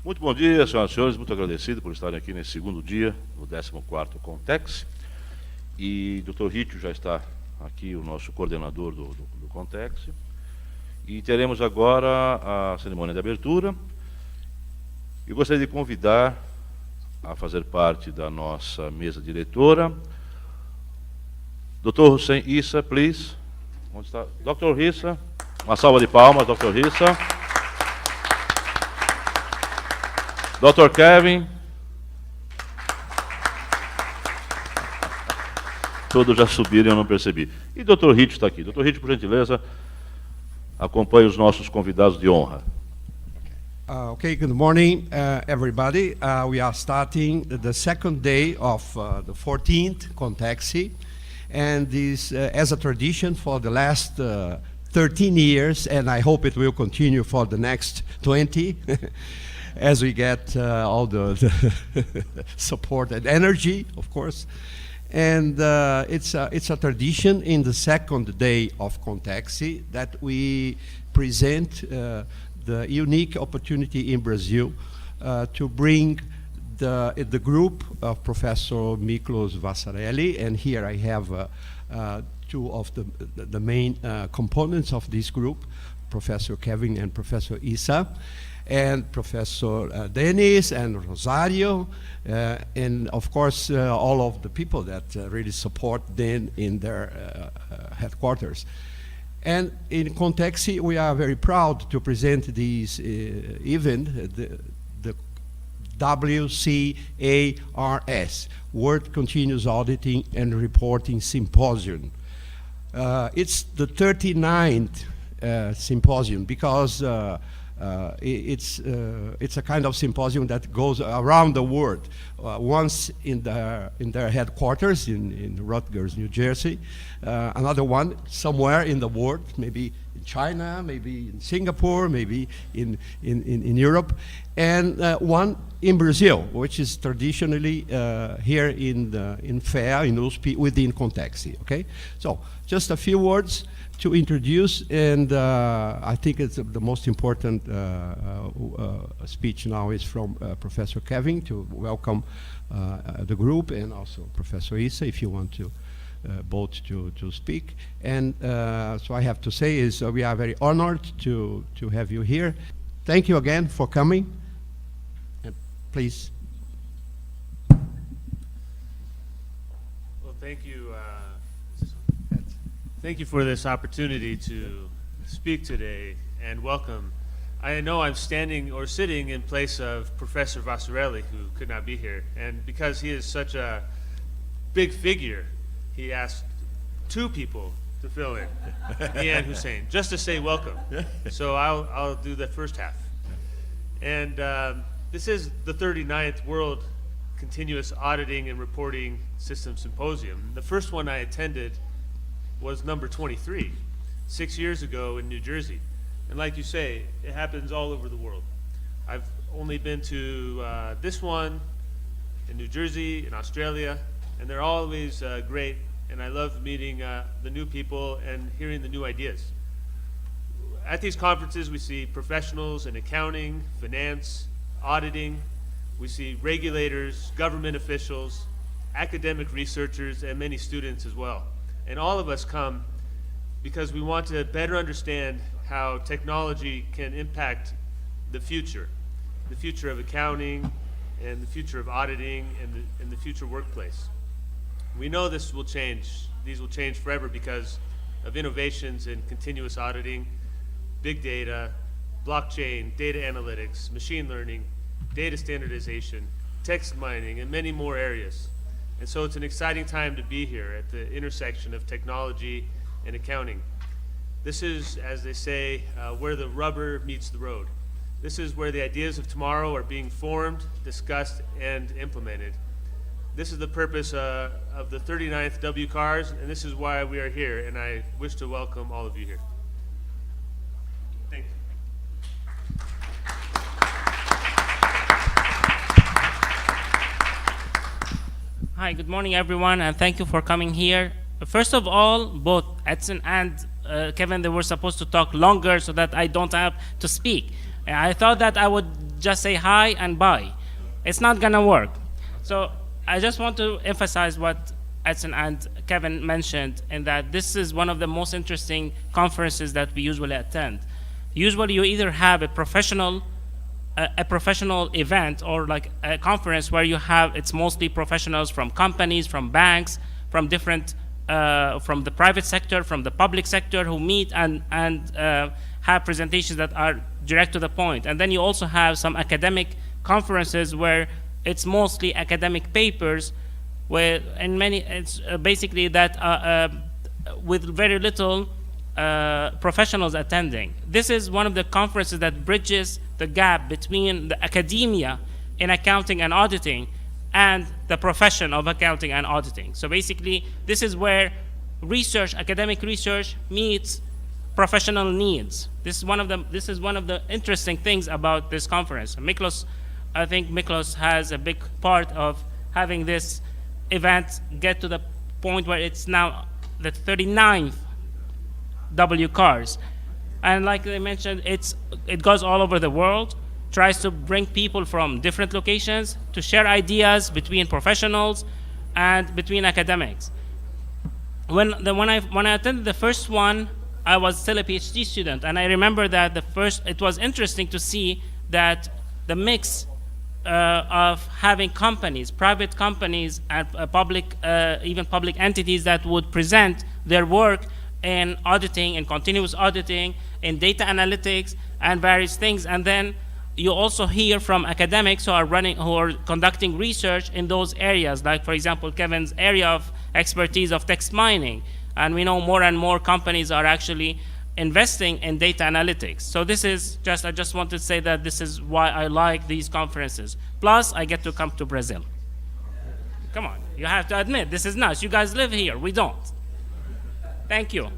Muito bom dia, senhoras e senhores. Muito agradecido por estarem aqui nesse segundo dia, no 14º Contex. E o Dr. Rítio já está aqui, o nosso coordenador do Contex. E teremos agora a cerimônia de abertura. Eu gostaria de convidar a fazer parte da nossa mesa diretora, Dr. Hussein Issa, please. Onde está? Dr. Issa. Uma salva de palmas, Dr. Issa. Dr. Kevin. Todos já subiram e eu não percebi. E Dr. Rítio está aqui. Dr. Rítio, por gentileza, acompanhe os nossos convidados de honra. Okay, good morning, everybody. We are starting the second day of the 14th Contexi, and this, as a tradition for the last 13 years, and I hope it will continue for the next 20, as we get all the support and energy, of course. And it's a tradition in the second day of Contexi that we present the unique opportunity in Brazil to bring the group of Professor Miklos Vassarelli, and here I have two of the main components of this group, Professor Kevin and Professor Issa, and Professor Dennis and Rosario, and of course all of the people that really support them in their headquarters. And in Contexi, we are very proud to present this event, the WCARS, World Continuous Auditing and Reporting Symposium. It's the 39th symposium because it's a kind of symposium that goes around the world. Once in their headquarters in Rutgers, New Jersey, another one somewhere in the world, maybe in China, maybe in Singapore, maybe in Europe, and one in Brazil, which is traditionally here in FAIR, in USP, within Contexi. Okay, so just a few words to introduce, and I think it's the most important speech now is from Professor Kevin to welcome the group, and also Professor Issa, if you want to both to speak. And so I have to say is we are very honored to have you here. Thank you again for coming, and please. Well, thank you. Thank you for this opportunity to speak today and welcome. I know I'm standing or sitting in place of Professor Vassarelli, who could not be here, and because he is such a big figure, he asked two people to fill in, me and Hussein, just to say welcome. So I'll do the first half. And this is the 39th World Continuous Auditing and Reporting System Symposium. The first one I attended was number 23, 6 years ago in New Jersey. And like you say, it happens all over the world. I've only been to this one in New Jersey, in Australia, and they're always great, and I love meeting the new people and hearing the new ideas. At these conferences, we see professionals in accounting, finance, auditing. We see regulators, government officials, academic researchers, and many students as well. And all of us come because we want to better understand how technology can impact the future of accounting and the future of auditing and the future workplace. We know these will change forever because of innovations in continuous auditing, big data, blockchain, data analytics, machine learning, data standardization, text mining, and many more areas. And so it's an exciting time to be here at the intersection of technology and accounting. This is, as they say, where the rubber meets the road. This is where the ideas of tomorrow are being formed, discussed, and implemented. This is the purpose of the 39th WCARS, and this is why we are here, and I wish to welcome all of you here. Thank you. Hi, good morning, everyone, and thank you for coming here. First of all, both Edson and Kevin, they were supposed to talk longer so that I don't have to speak. I thought that I would just say hi and bye. It's not gonna work. So I just want to emphasize what Edson and Kevin mentioned, in that this is one of the most interesting conferences that we usually attend. Usually you either have a professional event, or like a conference where you have, it's mostly professionals from companies, from banks, from different, from the private sector, from the public sector, who meet and have presentations that are direct to the point. And then you also have some academic conferences where it's mostly academic papers, where in many, it's basically that with very little professionals attending. This is one of the conferences that bridges the gap between the academia in accounting and auditing and the profession of accounting and auditing. So basically, this is where research, academic research, meets professional needs. This is one of the interesting things about this conference. Miklos, I think Miklos has a big part of having this event get to the point where it's now the 39th WCARS. And like I mentioned, it goes all over the world, tries to bring people from different locations to share ideas between professionals and between academics. When I attended the first one, I was still a PhD student, and I remember that it was interesting to see that the mix of having companies, private companies, and even public entities that would present their work in auditing, in continuous auditing, in data analytics, and various things. And then you also hear from academics who are conducting research in those areas, like, for example, Kevin's area of expertise of text mining. And we know more and more companies are actually investing in data analytics. So I just want to say that this is why I like these conferences. Plus, I get to come to Brazil. Come on, you have to admit, this is nice. You guys live here, we don't. Thank you.